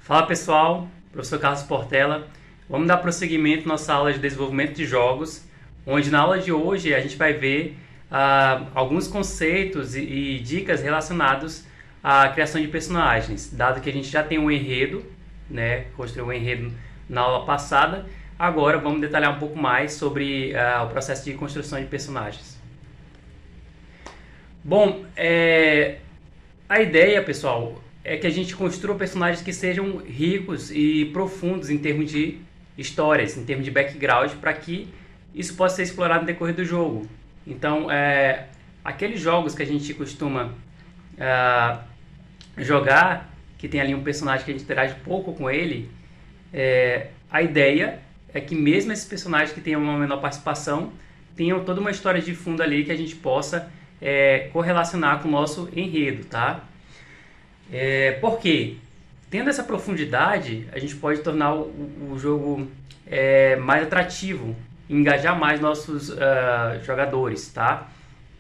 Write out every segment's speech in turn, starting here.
Fala pessoal, professor Carlos Portela. Vamos dar prosseguimento à nossa aula de desenvolvimento de jogos, onde na aula de hoje a gente vai ver alguns conceitos e dicas relacionados à criação de personagens. Dado que a gente já tem um enredo, né, construiu um enredo na aula passada, agora vamos detalhar um pouco mais sobre o processo de construção de personagens. Bom, a ideia, pessoal, é que a gente construa personagens que sejam ricos e profundos em termos de histórias, em termos de background, para que isso possa ser explorado no decorrer do jogo. Então, aqueles jogos que a gente costuma jogar, que tem ali um personagem que a gente interage pouco com ele, a ideia é que mesmo esses personagens que tenham uma menor participação, tenham toda uma história de fundo ali que a gente possa correlacionar com o nosso enredo, tá? Por quê? Tendo essa profundidade, a gente pode tornar o jogo mais atrativo, engajar mais nossos jogadores, tá?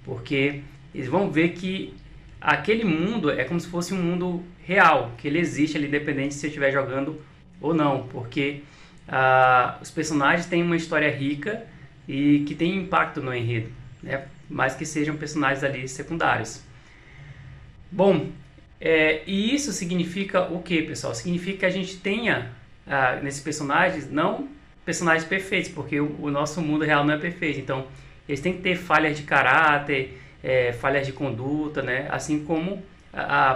Porque eles vão ver que aquele mundo é como se fosse um mundo real, que ele existe ali, independente se eu estiver jogando ou não, porque os personagens têm uma história rica e que tem impacto no enredo, né? Mais que sejam personagens ali secundários. Bom, e isso significa o que, pessoal? Significa que a gente tenha nesses personagens, não personagens perfeitos, porque o nosso mundo real não é perfeito. Então, eles têm que ter falhas de caráter, falhas de conduta, né? Assim como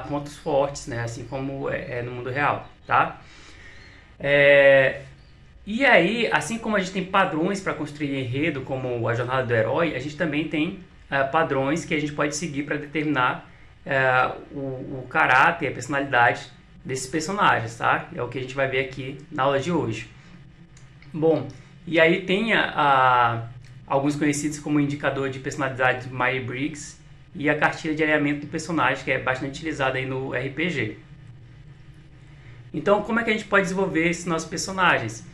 pontos fortes, né? Assim como no mundo real, tá? E aí, assim como a gente tem padrões para construir enredo, como a jornada do herói, a gente também tem padrões que a gente pode seguir para determinar o caráter, a personalidade desses personagens, tá? É o que a gente vai ver aqui na aula de hoje. Bom, e aí tem alguns conhecidos como o indicador de personalidade de Myers-Briggs e a cartilha de alinhamento do personagem, que é bastante utilizada aí no RPG. Então, como é que a gente pode desenvolver esses nossos personagens?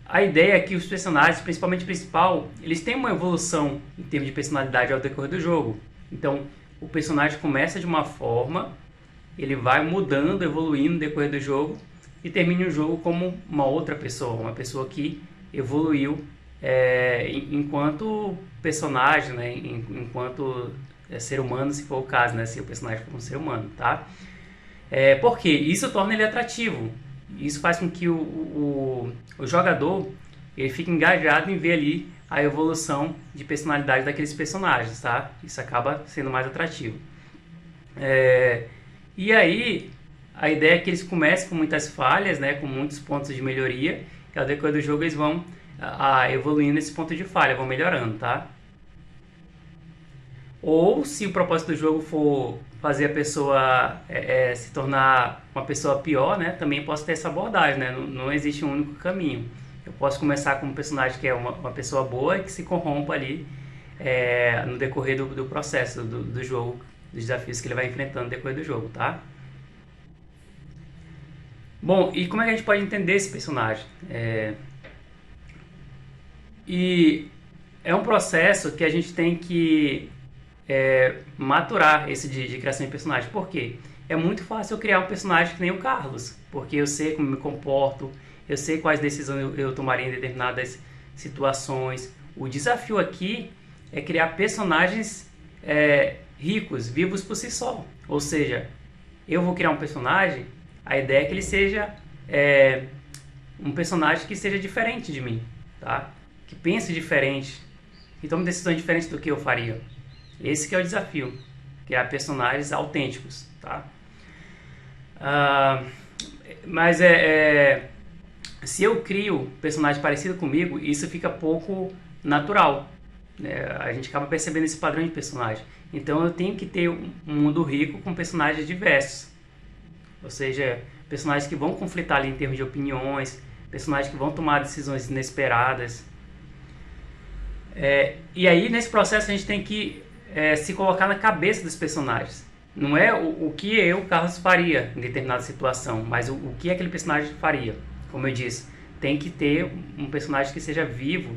A ideia é que os personagens, principalmente o principal, eles têm uma evolução em termos de personalidade ao decorrer do jogo. Então, o personagem começa de uma forma, ele vai mudando, evoluindo no decorrer do jogo e termina o jogo como uma outra pessoa, uma pessoa que evoluiu enquanto personagem, né? Enquanto ser humano, se for o caso, né? Se o personagem for um ser humano, tá? Porque isso torna ele atrativo. Isso faz com que o jogador ele fique engajado em ver ali a evolução de personalidade daqueles personagens, tá? Isso acaba sendo mais atrativo. E aí, a ideia é que eles comecem com muitas falhas, né? Com muitos pontos de melhoria, e ao decorrer do jogo eles vão evoluindo nesse ponto de falha, vão melhorando, tá? Ou se o propósito do jogo for fazer a pessoa se tornar uma pessoa pior, né? Também posso ter essa abordagem, né? Não existe um único caminho. Eu posso começar com um personagem que é uma pessoa boa e que se corrompa ali no decorrer do processo do jogo, dos desafios que ele vai enfrentando no decorrer do jogo, tá? Bom, e como é que a gente pode entender esse personagem? E é um processo que a gente tem que maturar esse de criação de personagem. Por quê? É muito fácil eu criar um personagem que nem o Carlos, porque eu sei como me comporto, eu sei quais decisões eu tomaria em determinadas situações. O desafio aqui é criar personagens ricos, vivos por si só. Ou seja, eu vou criar um personagem, a ideia é que ele seja um personagem que seja diferente de mim, tá? Que pense diferente, que tome decisões diferentes do que eu faria. Esse que é o desafio, criar personagens autênticos, tá? Mas se eu crio personagem parecido comigo, isso fica pouco natural, né? A gente acaba percebendo esse padrão de personagem. Então eu tenho que ter um mundo rico com personagens diversos, ou seja, personagens que vão conflitar ali em termos de opiniões, personagens que vão tomar decisões inesperadas. E aí nesse processo a gente tem que se colocar na cabeça dos personagens. Não é o que eu, Carlos, faria em determinada situação, mas o que aquele personagem faria. Como eu disse, tem que ter um personagem que seja vivo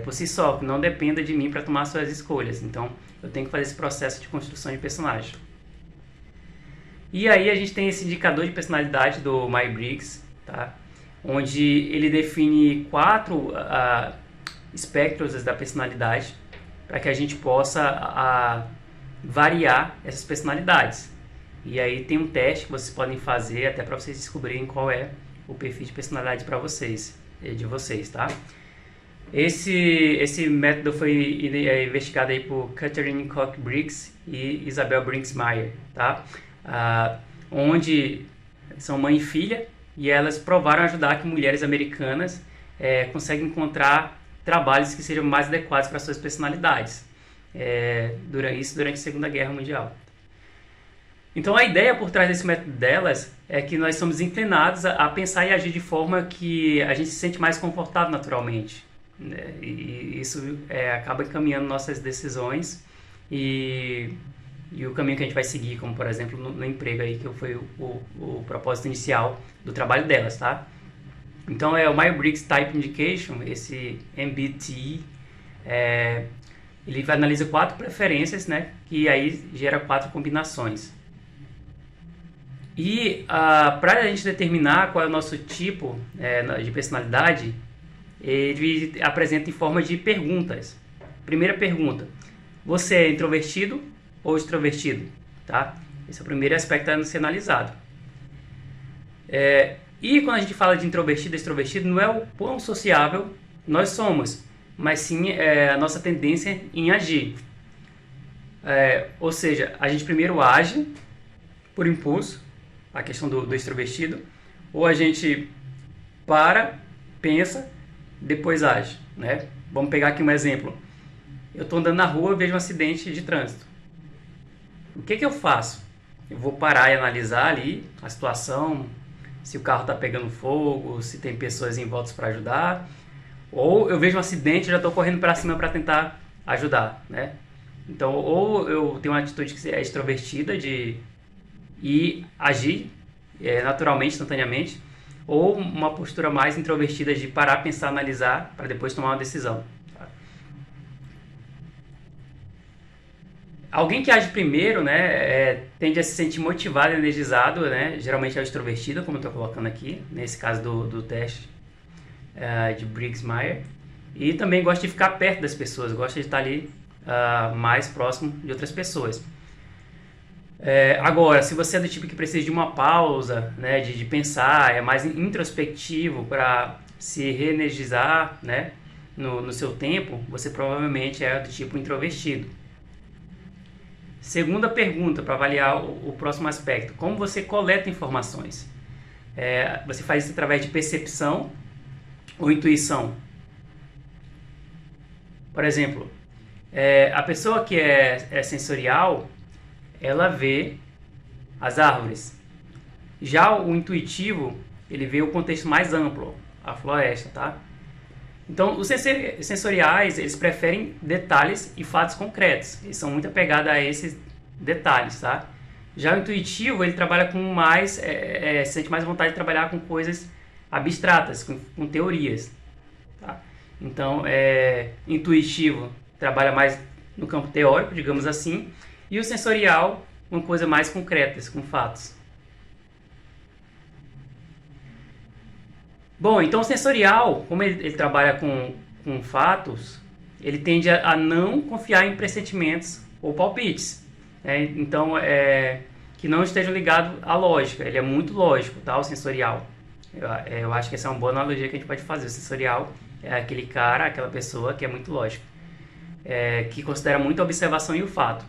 por si só, que não dependa de mim para tomar suas escolhas. Então, eu tenho que fazer esse processo de construção de personagem. E aí a gente tem esse indicador de personalidade do Myers-Briggs, tá? Onde ele define 4 espectros da personalidade para que a gente possa variar essas personalidades. E aí tem um teste que vocês podem fazer até para vocês descobrirem qual é o perfil de personalidade para vocês, de vocês, tá? Esse método foi investigado aí por Catherine Koch Briggs e Isabel Briggs Meyer, tá? Onde são mãe e filha, e elas provaram ajudar que mulheres americanas conseguem encontrar trabalhos que sejam mais adequados para suas personalidades. Durante a Segunda Guerra Mundial. Então a ideia por trás desse método delas é que nós somos inclinados a pensar e agir de forma que a gente se sente mais confortável naturalmente, né? E isso acaba encaminhando nossas decisões e o caminho que a gente vai seguir, como por exemplo no emprego aí, que foi o propósito inicial do trabalho delas, tá? Então o Myers-Briggs Type Indication, esse MBTI, ele analisa 4 preferências, né? Que aí gera 4 combinações. E para a gente determinar qual é o nosso tipo de personalidade, ele apresenta em forma de perguntas. Primeira pergunta: você é introvertido ou extrovertido? Tá? Esse é o primeiro aspecto a ser analisado. E quando a gente fala de introvertido e extrovertido, não é o quão sociável nós somos, mas sim a nossa tendência em agir. Ou seja, a gente primeiro age por impulso, a questão do extrovertido, ou a gente pensa, depois age, né? Vamos pegar aqui um exemplo. Eu estou andando na rua e vejo um acidente de trânsito. O que eu faço? Eu vou parar e analisar ali a situação, se o carro está pegando fogo, se tem pessoas em volta para ajudar, ou eu vejo um acidente e já estou correndo para cima para tentar ajudar, né? Então, ou eu tenho uma atitude que é extrovertida de ir agir naturalmente, instantaneamente, ou uma postura mais introvertida de parar, pensar, analisar, para depois tomar uma decisão. Tá? Alguém que age primeiro, né, tende a se sentir motivado e energizado, né? Geralmente é o extrovertido, como eu estou colocando aqui, nesse caso do teste de Briggs-Meyer. E também gosta de ficar perto das pessoas, gosta de estar ali mais próximo de outras pessoas. Agora, se você é do tipo que precisa de uma pausa, né, de pensar, é mais introspectivo para se reenergizar, né, no seu tempo, você provavelmente é do tipo introvertido. Segunda pergunta para avaliar o próximo aspecto: como você coleta informações? Você faz isso através de percepção ou intuição? Por exemplo, a pessoa que é sensorial, ela vê as árvores. Já o intuitivo, ele vê o contexto mais amplo, a floresta, tá? Então, os sensoriais, eles preferem detalhes e fatos concretos. Eles são muito apegados a esses detalhes, tá? Já o intuitivo, ele trabalha com mais, sente mais vontade de trabalhar com coisas abstratas, com teorias, tá? Então, intuitivo trabalha mais no campo teórico, digamos assim, e o sensorial, uma coisa mais concreta, com fatos. Bom, então o sensorial, como ele trabalha com fatos, ele tende a não confiar em pressentimentos ou palpites. Então, que não estejam ligados à lógica. Ele é muito lógico, tá? O sensorial. Eu acho que essa é uma boa analogia que a gente pode fazer. O sensorial é aquele cara, aquela pessoa que é muito lógico, que considera muito a observação e o fato.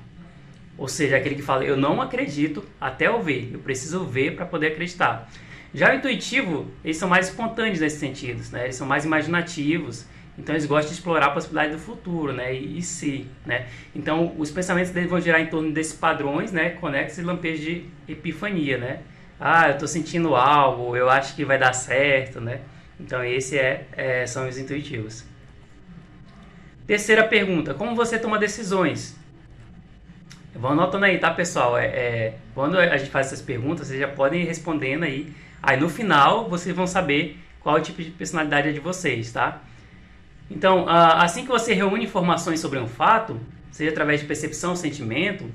Ou seja, aquele que fala: eu não acredito até eu ver, eu preciso ver para poder acreditar. Já o intuitivo, eles são mais espontâneos nesses sentidos, né? Eles são mais imaginativos, então eles gostam de explorar a possibilidade do futuro, né? E se, né? Então, os pensamentos deles vão girar em torno desses padrões, né? Conexos e lampejos de epifania, né? Eu estou sentindo algo, eu acho que vai dar certo, né? Então, são os intuitivos. Terceira pergunta: como você toma decisões? Vão anotando aí, tá, pessoal? Quando a gente faz essas perguntas, vocês já podem ir respondendo aí. Aí no final, vocês vão saber qual o tipo de personalidade é de vocês, tá? Então, assim que você reúne informações sobre um fato, seja através de percepção ou sentimento,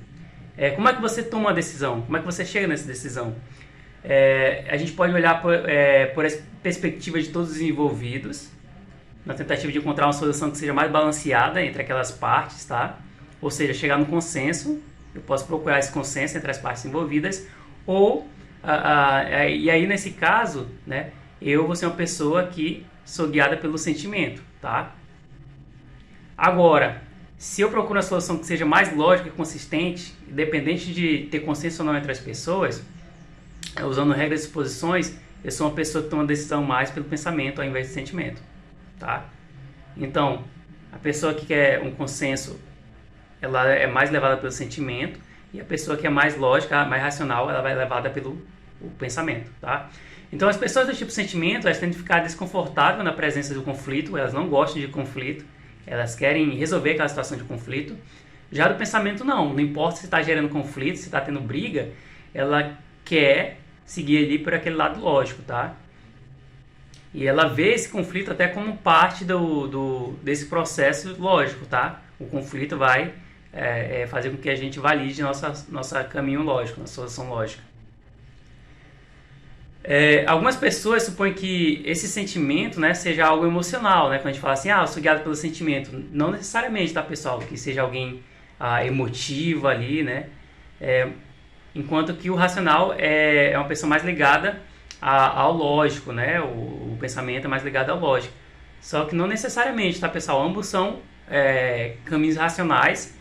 Como é que você toma uma decisão? Como é que você chega nessa decisão? A gente pode olhar por essa perspectiva de todos os envolvidos, na tentativa de encontrar uma solução que seja mais balanceada entre aquelas partes, tá? Ou seja, chegar no consenso. Eu posso procurar esse consenso entre as partes envolvidas, ou e aí nesse caso, né, eu vou ser uma pessoa que sou guiada pelo sentimento, tá? Agora, se eu procuro uma solução que seja mais lógica e consistente, independente de ter consenso ou não entre as pessoas, usando regras e suposições, eu sou uma pessoa que toma decisão mais pelo pensamento ao invés do sentimento, tá? Então, a pessoa que quer um consenso, ela é mais levada pelo sentimento, e a pessoa que é mais lógica, mais racional, ela vai levada pelo pensamento, tá? Então, as pessoas do tipo sentimento, elas tendem a ficar desconfortáveis na presença do conflito, elas não gostam de conflito, elas querem resolver aquela situação de conflito. Já do pensamento, não importa se está gerando conflito, se está tendo briga, ela quer seguir ali por aquele lado lógico, tá? E ela vê esse conflito até como parte desse processo lógico, tá? O conflito vai fazer com que a gente valide nosso caminho lógico, nossa solução lógica. Algumas pessoas supõem que esse sentimento, né, seja algo emocional, né? Quando a gente fala assim, eu sou guiado pelo sentimento. Não necessariamente, tá, pessoal? Que seja alguém emotivo ali, né? Enquanto que o racional é uma pessoa mais ligada ao lógico, né? O pensamento é mais ligado ao lógico. Só que não necessariamente, tá, pessoal? Ambos são caminhos racionais.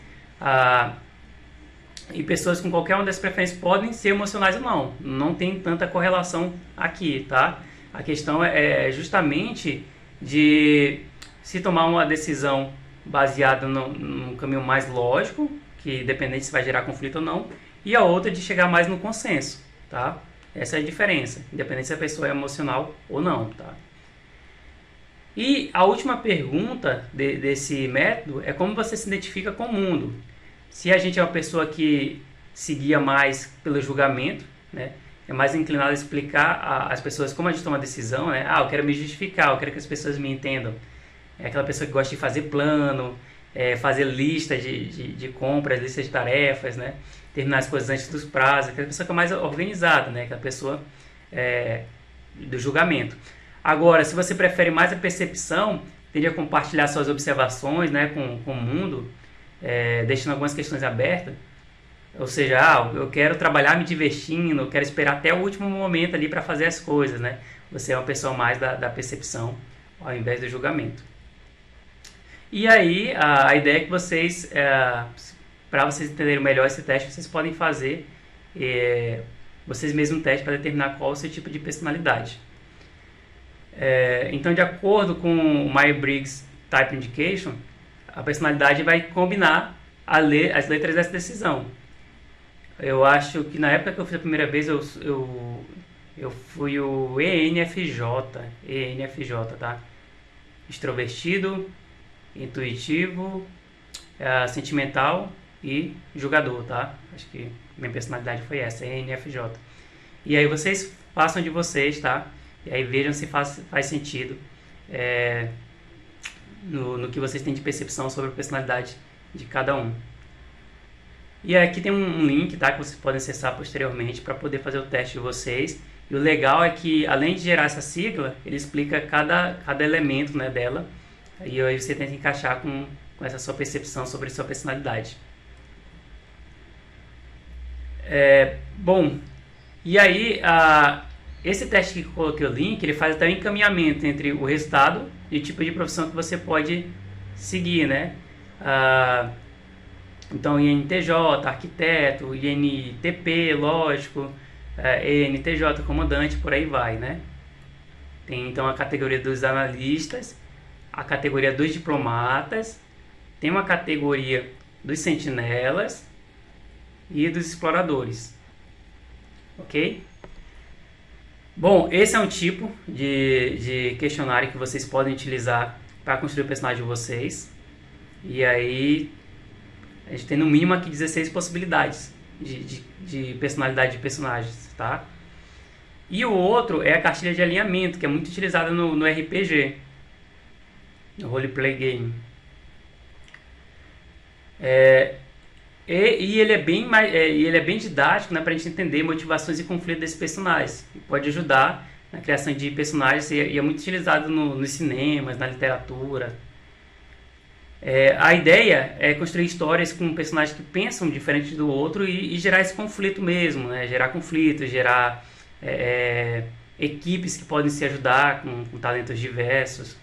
E pessoas com qualquer uma dessas preferências podem ser emocionais ou não. Não tem tanta correlação aqui, tá? A questão é justamente de se tomar uma decisão baseada num caminho mais lógico, que independente se vai gerar conflito ou não, e a outra de chegar mais no consenso, tá? Essa é a diferença, independente se a pessoa é emocional ou não, tá? E a última pergunta desse método é como você se identifica com o mundo. Se a gente é uma pessoa que se guia mais pelo julgamento, né, é mais inclinado a explicar às pessoas como a gente toma decisão, né? Eu quero me justificar, eu quero que as pessoas me entendam. É aquela pessoa que gosta de fazer plano, fazer lista de compras, lista de tarefas, né? Terminar as coisas antes dos prazos, aquela pessoa que é mais organizada, né? Aquela pessoa do julgamento. Agora, se você prefere mais a percepção, tende a compartilhar suas observações, né, com o mundo, deixando algumas questões abertas. Ou seja, eu quero trabalhar me divertindo, eu quero esperar até o último momento ali para fazer as coisas, né? Você é uma pessoa mais da percepção ao invés do julgamento. E aí, a ideia é que vocês, para vocês entenderem melhor esse teste, vocês podem fazer vocês mesmos um teste para determinar qual é o seu tipo de personalidade. Então, de acordo com o Myers-Briggs Type Indication, a personalidade vai combinar as letras dessa decisão. Eu acho que na época que eu fiz a primeira vez, eu fui o ENFJ, tá? Extrovertido, intuitivo, sentimental e julgador, tá? Acho que minha personalidade foi essa, ENFJ. E aí vocês façam de vocês, tá? E aí vejam se faz sentido no que vocês têm de percepção sobre a personalidade de cada um. E aqui tem um link, tá, que vocês podem acessar posteriormente para poder fazer o teste de vocês. E o legal é que, além de gerar essa sigla, ele explica cada elemento, né, dela. E aí você tenta encaixar com essa sua percepção sobre a sua personalidade. Bom, e aí esse teste que eu coloquei o link, ele faz até um encaminhamento entre o resultado e o tipo de profissão que você pode seguir, né? Então, INTJ, arquiteto, INTP, lógico, ENTJ, comandante, por aí vai, né? Tem então a categoria dos analistas, a categoria dos diplomatas, tem uma categoria dos sentinelas e dos exploradores, ok? Bom, esse é um tipo de questionário que vocês podem utilizar para construir o personagem de vocês. E aí, a gente tem no mínimo aqui 16 possibilidades de personalidade de personagens, tá? E o outro é a cartilha de alinhamento, que é muito utilizada no RPG, no Roleplay Game. E ele é bem ele é bem didático, né, para a gente entender motivações e conflitos desses personagens. Pode ajudar na criação de personagens e é muito utilizado nos cinemas, na literatura. A ideia é construir histórias com personagens que pensam diferente do outro e gerar esse conflito mesmo, né? Gerar conflito, gerar equipes que podem se ajudar com talentos diversos.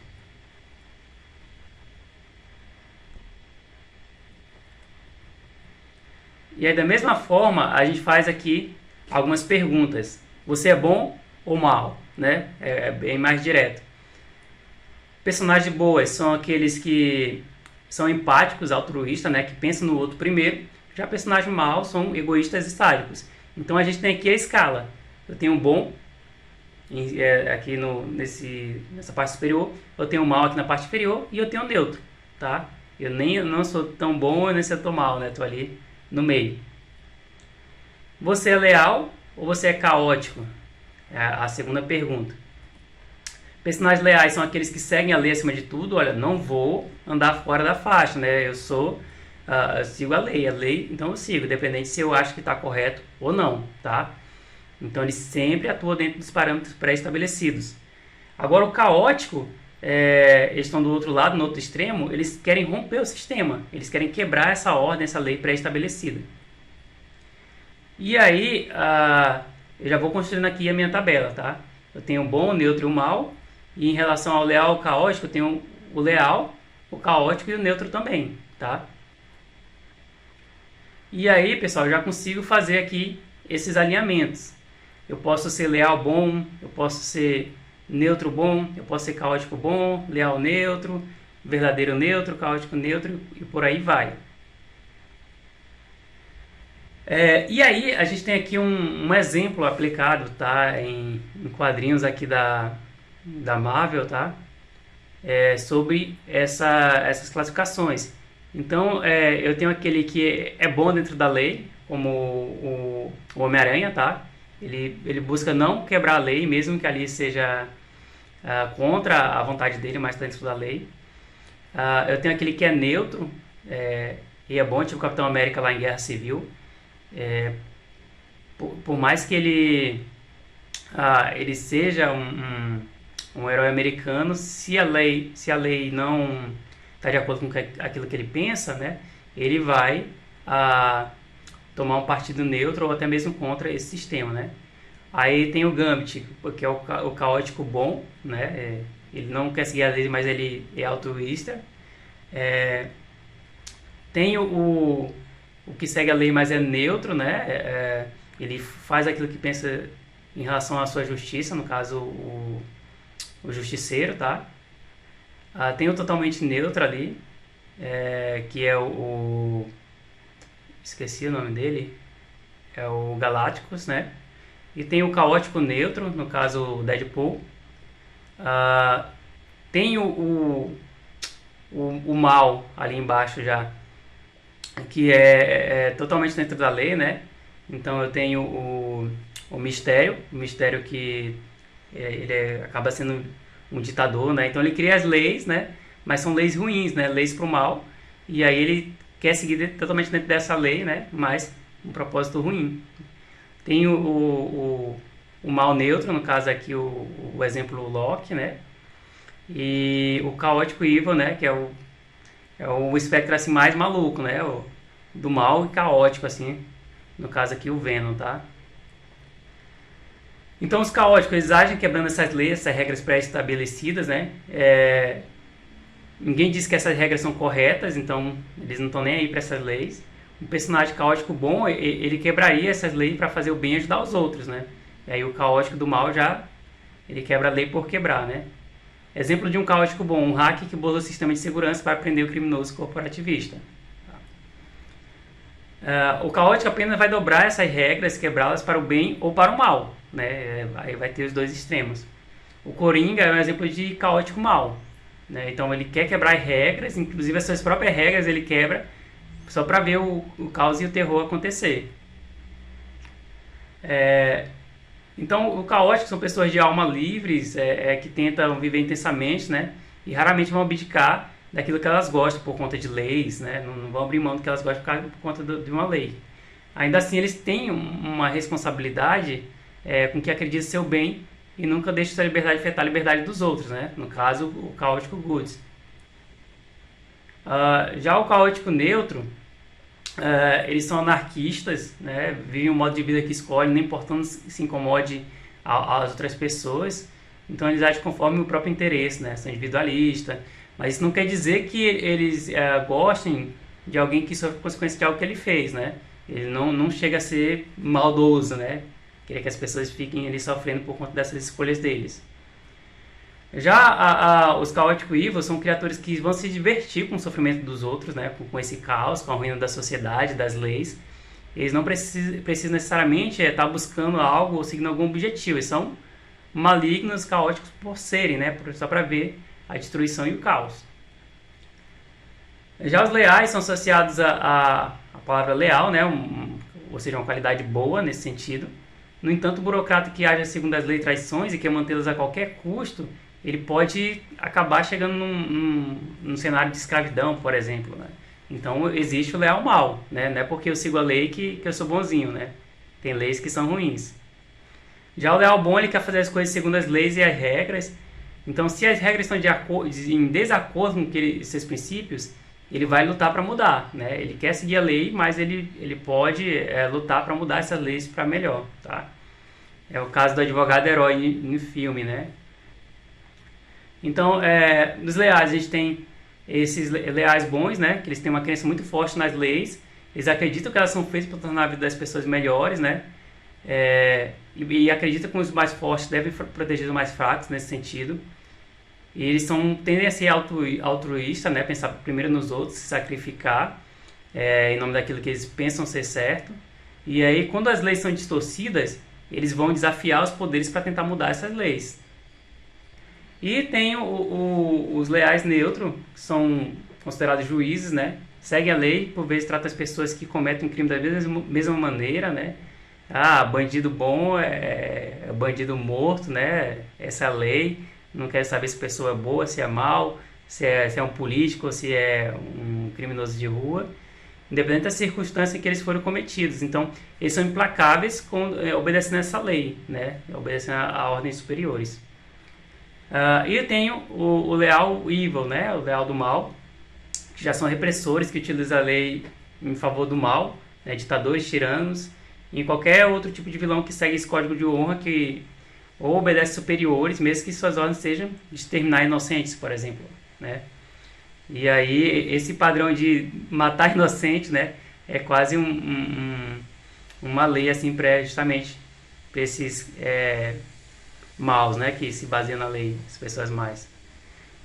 E aí, da mesma forma, a gente faz aqui algumas perguntas. Você é bom ou mal? Né? É bem mais direto. Personagens boas são aqueles que são empáticos, altruístas, né? Que pensam no outro primeiro. Já personagens maus são egoístas e sádicos. Então a gente tem aqui a escala. Eu tenho um bom aqui nessa parte superior, eu tenho um mal aqui na parte inferior e eu tenho um neutro, tá? Eu não sou tão bom e nem sou tão mal, né? Tô ali no meio. Você é leal ou você é caótico? É a segunda pergunta. Personagens leais são aqueles que seguem a lei acima de tudo. Olha, não vou andar fora da faixa, né? Eu sigo a lei, então eu sigo, independente se eu acho que está correto ou não, tá? Então ele sempre atua dentro dos parâmetros pré-estabelecidos. Agora o caótico, eles estão do outro lado, no outro extremo, eles querem romper o sistema, eles querem quebrar essa ordem, essa lei pré-estabelecida. E aí, eu já vou construindo aqui a minha tabela, tá? Eu tenho o bom, o neutro e o mal, e em relação ao leal e ao caótico, eu tenho o leal, o caótico e o neutro também, tá? E aí, pessoal, eu já consigo fazer aqui esses alinhamentos. Eu posso ser leal bom, eu posso ser neutro bom, eu posso ser caótico bom, leal neutro, verdadeiro neutro, caótico neutro e por aí vai. E aí a gente tem aqui um exemplo aplicado, tá, em quadrinhos aqui da Marvel, tá, sobre essas classificações. Então eu tenho aquele que é bom dentro da lei, como o Homem-Aranha, tá? Ele busca não quebrar a lei, mesmo que ali seja contra a vontade dele, mas está dentro da lei. Eu tenho aquele que é neutro, e é bom, tipo o Capitão América lá em Guerra Civil. Por mais que ele seja um herói americano, se a lei não está de acordo com aquilo que ele pensa, né, ele vai tomar um partido neutro ou até mesmo contra esse sistema, né? Aí tem o Gambit, que é o caótico bom, né? Ele não quer seguir a lei, mas ele é altruísta. Tem o que segue a lei, mas é neutro, né? Ele faz aquilo que pensa em relação à sua justiça, no caso o justiceiro, tá? Tem o totalmente neutro ali, que é esqueci o nome dele, é o Galactus, né? E tem o caótico neutro, no caso o Deadpool. Tem o mal ali embaixo já, que é totalmente dentro da lei, né? Então eu tenho o mistério que ele acaba sendo um ditador, né? Então ele cria as leis, né? Mas são leis ruins, né? Leis pro mal. E aí ele quer seguir totalmente dentro dessa lei, né? Mas um propósito ruim. Tem o mal neutro, no caso aqui o exemplo Loki, né? E o caótico evil, né? Que é o espectro assim mais maluco, né? Do mal e caótico, assim. No caso aqui o Venom, tá? Então os caóticos, eles agem quebrando essas leis, essas regras pré-estabelecidas, né? Ninguém diz que essas regras são corretas, então eles não estão nem aí para essas leis. Um personagem caótico bom, ele quebraria essas leis para fazer o bem e ajudar os outros, né? E aí o caótico do mal ele quebra a lei por quebrar, né? Exemplo de um caótico bom, um hacker que burla o sistema de segurança para prender o criminoso corporativista. O caótico apenas vai dobrar essas regras, quebrá-las para o bem ou para o mal, né? Aí vai ter os dois extremos. O Coringa é um exemplo de caótico mal, né? Então ele quer quebrar regras, inclusive as suas próprias regras ele quebra, só para ver o caos e o terror acontecer. Então, o caótico são pessoas de alma livres, que tentam viver intensamente, né? E raramente vão abdicar daquilo que elas gostam por conta de leis, né? Não vão abrir mão do que elas gostam por conta de uma lei. Ainda assim, eles têm uma responsabilidade com que acredita ser o bem e nunca deixa sua liberdade afetar a liberdade dos outros, né? No caso, o caótico Goods. Já o caótico neutro, eles são anarquistas, né? Vivem um modo de vida que escolhem, não importando se incomode às outras pessoas. Então eles agem conforme o próprio interesse, né? São individualistas. Mas isso não quer dizer que eles gostem de alguém que sofre consequência de algo que ele fez, né? Ele não chega a ser maldoso, né? Querer que as pessoas fiquem ali sofrendo por conta dessas escolhas deles. Já os Chaotic Evil são criaturas que vão se divertir com o sofrimento dos outros, né? Com esse caos, com a ruína da sociedade, das leis. Eles não precisam necessariamente estar buscando algo ou seguindo algum objetivo. Eles são malignos, caóticos por serem, né? Só para ver a destruição e o caos. Já os leais são associados à palavra leal, né? Ou seja, uma qualidade boa nesse sentido. No entanto, o burocrata que age segundo as leis e traições e quer mantê-las a qualquer custo, ele pode acabar chegando num cenário de escravidão, por exemplo, né? Então, existe o leal mal, né? Não é porque eu sigo a lei que eu sou bonzinho, né? Tem leis que são ruins. Já o leal bom, ele quer fazer as coisas segundo as leis e as regras. Então, se as regras estão em desacordo com seus princípios, ele vai lutar para mudar, né? Ele quer seguir a lei, mas ele pode lutar para mudar essas leis para melhor, tá? É o caso do advogado herói no filme, né? Então, nos leais, a gente tem esses leais bons, né? Que eles têm uma crença muito forte nas leis. Eles acreditam que elas são feitas para tornar a vida das pessoas melhores, né? E acreditam que os mais fortes devem proteger os mais fracos nesse sentido. E eles tendem a ser altruístas, né? Pensar primeiro nos outros, se sacrificar em nome daquilo que eles pensam ser certo. E aí, quando as leis são distorcidas, eles vão desafiar os poderes para tentar mudar essas leis. E tem os leais neutros, que são considerados juízes, né? Seguem a lei, por vezes tratam as pessoas que cometem um crime da mesma maneira, né? Bandido bom é bandido morto, né? Essa é a lei. Não quero saber se a pessoa é boa, se é mal, se é um político ou se é um criminoso de rua, independente da circunstância em que eles foram cometidos. Então, eles são implacáveis obedecendo essa lei, né? Obedecendo a ordens superiores. E eu tenho o leal evil, né? O leal do mal, que já são repressores que utilizam a lei em favor do mal, né? Ditadores, tiranos, e qualquer outro tipo de vilão que segue esse código de honra que ou obedece superiores, mesmo que suas ordens sejam de exterminar inocentes, por exemplo, né? E aí esse padrão de matar inocentes, né, é quase uma lei assim justamente para esses maus, né, que se baseiam na lei, as pessoas mais.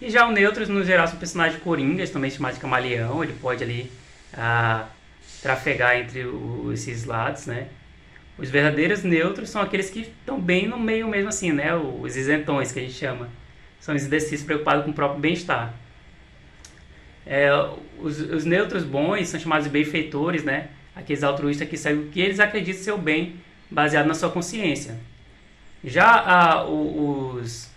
E já o neutros, no geral, são personagens coringas, também chamados de camaleão. Ele pode ali trafegar entre esses lados, né? Os verdadeiros neutros são aqueles que estão bem no meio mesmo assim, né? Os isentões, que a gente chama. São os indecissos preocupados com o próprio bem-estar. Os neutros bons são chamados de benfeitores, né? Aqueles altruístas que seguem o que eles acreditam ser o bem, baseado na sua consciência. Já os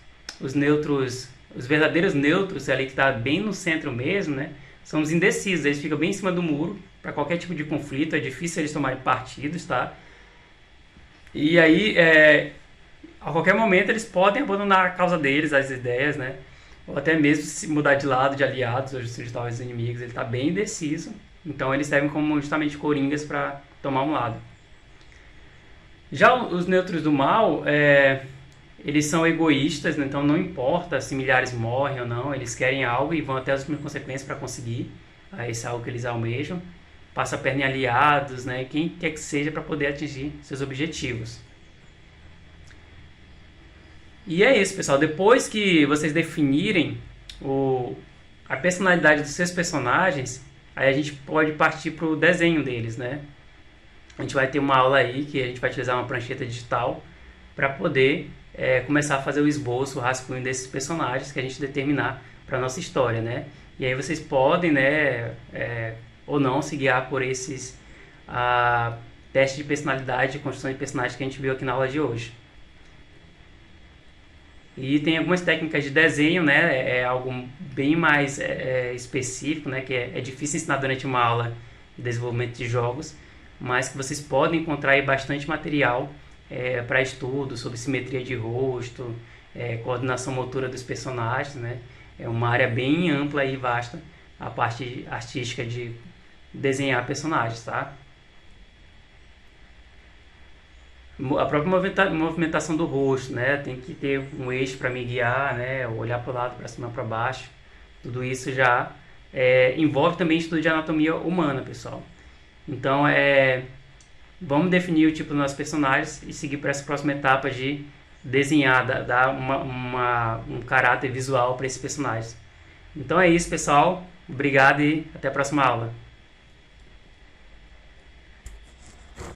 neutros, os verdadeiros neutros, ali que está bem no centro mesmo, né? São os indecisos. Eles ficam bem em cima do muro para qualquer tipo de conflito. É difícil eles tomarem partidos, tá? E aí, a qualquer momento, eles podem abandonar a causa deles, as ideias, né? Ou até mesmo se mudar de lado, de aliados, ou se juntar aos inimigos. Ele está bem indeciso. Então, eles servem como justamente coringas para tomar um lado. Já os neutros do mal, eles são egoístas, né? Então não importa se milhares morrem ou não. Eles querem algo e vão até as últimas consequências para conseguir esse algo que eles almejam. Passa a perna em aliados, né? Quem quer que seja para poder atingir seus objetivos. E é isso, pessoal. Depois que vocês definirem a personalidade dos seus personagens, aí a gente pode partir para o desenho deles, né? A gente vai ter uma aula aí que a gente vai utilizar uma prancheta digital para poder começar a fazer o esboço, o rascunho desses personagens que a gente determinar para a nossa história, né? E aí vocês podem, né, ou não se guiar por esses testes de personalidade, de construção de personagens que a gente viu aqui na aula de hoje. E tem algumas técnicas de desenho, né? É algo bem mais específico, né? Que é difícil ensinar durante uma aula de desenvolvimento de jogos, mas que vocês podem encontrar aí bastante material para estudo sobre simetria de rosto, coordenação motora dos personagens, né? É uma área bem ampla e vasta, a parte artística de desenhar personagens, tá? A própria movimentação do rosto, né? Tem que ter um eixo para me guiar, né? Olhar para o lado, para cima, para baixo. Tudo isso já envolve também estudo de anatomia humana, pessoal. Então, vamos definir o tipo dos nossos personagens e seguir para essa próxima etapa de desenhar, dar um caráter visual para esses personagens. Então é isso, pessoal. Obrigado e até a próxima aula.